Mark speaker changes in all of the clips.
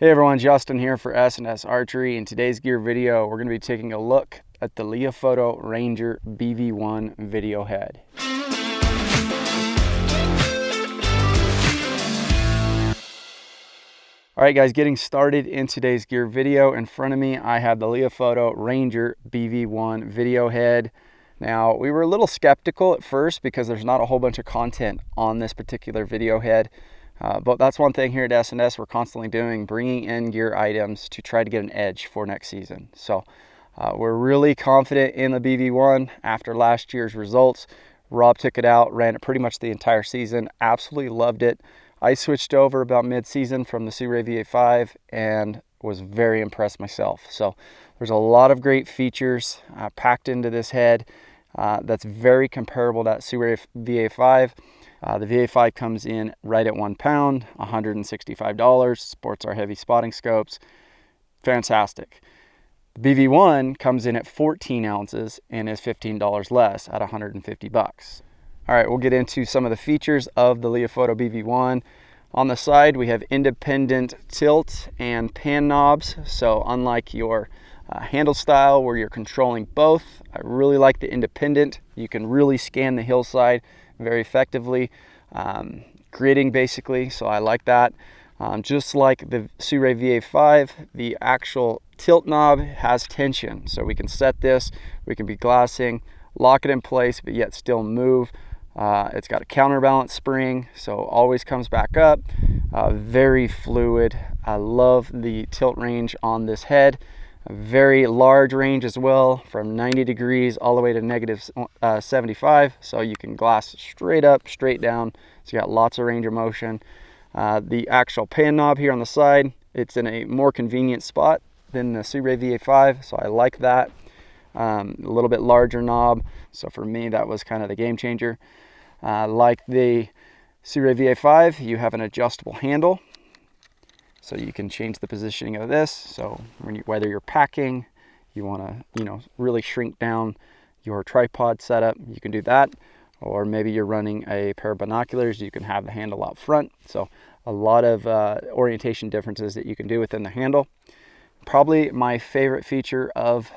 Speaker 1: Hey everyone, Justin here for S&S Archery. In today's gear video, we're going to be taking a look at the Leofoto Ranger BV1 video head. Alright guys, getting started in today's gear video. In front of me, I have the Leofoto Ranger BV1 video head. Now, we were a little skeptical at first because there's not a whole bunch of content on this particular video head. But that's one thing here at S&S we're constantly doing, bringing in gear items to try to get an edge for next season. So we're really confident in the BV1 after last year's results. Rob took it out, ran it pretty much the entire season, absolutely loved it. I switched over about mid-season from the Arca BV-1 and was very impressed myself. So there's a lot of great features packed into this head that's very comparable to that Arca BV-1. The VA5 comes in right at 1 pound, $165, sports our heavy spotting scopes. Fantastic. The BV1 comes in at 14 ounces and is $15 less at $150. All right, we'll get into some of the features of the Leofoto BV1. On the side, we have independent tilt and pan knobs. So unlike your handle style where you're controlling both, I really like the independent. You can really scan the hillside very effectively, gridding basically, so I like that. Just like the Arca BV-1, the actual tilt knob has tension, so we can set this, we can be glassing, lock it in place, but yet still move. It's got a counterbalance spring, so always comes back up. Very fluid. I love the tilt range on this head. A very large range as well, from 90 degrees all the way to negative 75, so you can glass straight up, straight down, so you got lots of range of motion. The actual pan knob here on the side, it's in a more convenient spot than the Arca BV-1, so I like that. A little bit larger knob, so for me that was kind of the game changer. Like the Arca BV-1, you have an adjustable handle, so you can change the positioning of this. So whether you're packing, you want to really shrink down your tripod setup, you can do that. Or maybe you're running a pair of binoculars, you can have the handle out front. So a lot of orientation differences that you can do within the handle. Probably my favorite feature of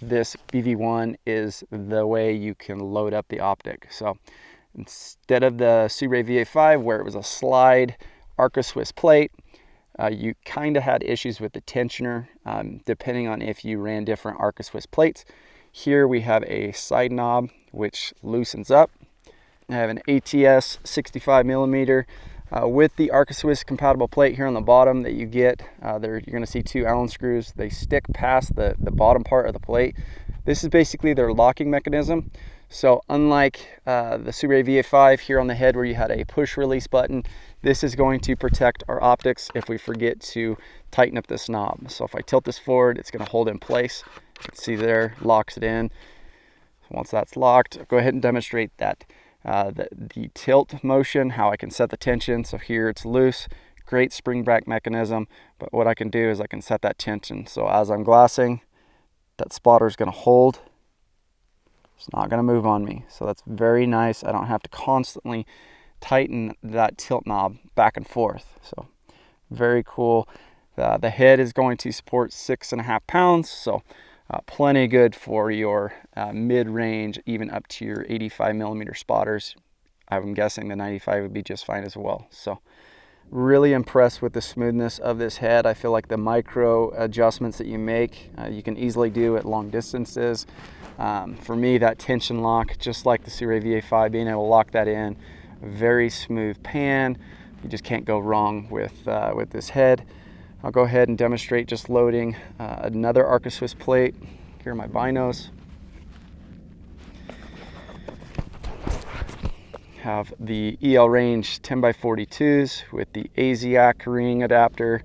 Speaker 1: this BV1 is the way you can load up the optic. So instead of the Arca BV-1 where it was a slide Arca Swiss plate, you kind of had issues with the tensioner depending on if you ran different Arca Swiss plates. Here we have a side knob which loosens up. I have an ATS 65 millimeter with the Arca Swiss compatible plate here on the bottom that you get. You're going to see 2 Allen screws. They stick past the bottom part of the plate. This is basically their locking mechanism. So unlike the Arca BV-1 here on the head where you had a push release button, this is going to protect our optics if we forget to tighten up this knob. So if I tilt this forward, it's going to hold in place. You can see there, locks it in. Once that's locked, I'll go ahead and demonstrate that the tilt motion, how I can set the tension. So here it's loose, great spring back mechanism, but what I can do is I can set that tension. So as I'm glassing, that spotter is going to hold. It's not going to move on me. So that's very nice. I don't have to constantly tighten that tilt knob back and forth. So very cool. The head is going to support 6.5 pounds. So plenty good for your mid-range, even up to your 85 millimeter spotters. I'm guessing the 95 would be just fine as well. So really impressed with the smoothness of this head. I feel like the micro adjustments that you make, you can easily do at long distances. For me, that tension lock, just like the Arca BV-1, being able to lock that in, very smooth pan. You just can't go wrong with this head. I'll go ahead and demonstrate just loading another Arca Swiss plate. Here are my binos. Have the EL range 10x42s with the AZAC ring adapter.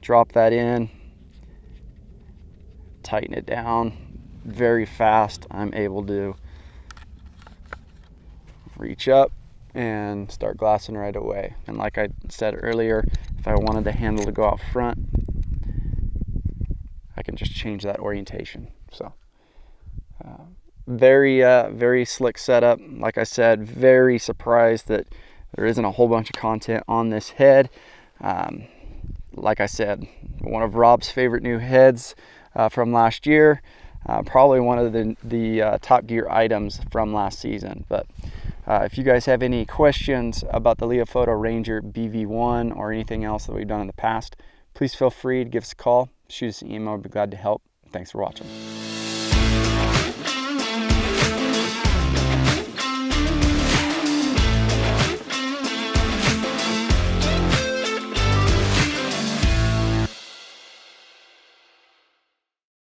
Speaker 1: Drop that in, tighten it down very fast. I'm able to reach up and start glassing right away. And like I said earlier, if I wanted the handle to go out front, I can just change that orientation. So very slick setup. Like I said, very surprised that there isn't a whole bunch of content on this head. Like I said, one of Rob's favorite new heads from last year. Probably one of the top gear items from last season. But if you guys have any questions about the Leofoto Ranger BV1 or anything else that we've done in the past, please feel free to give us a call, shoot us an email. We'd be glad to help. Thanks for watching.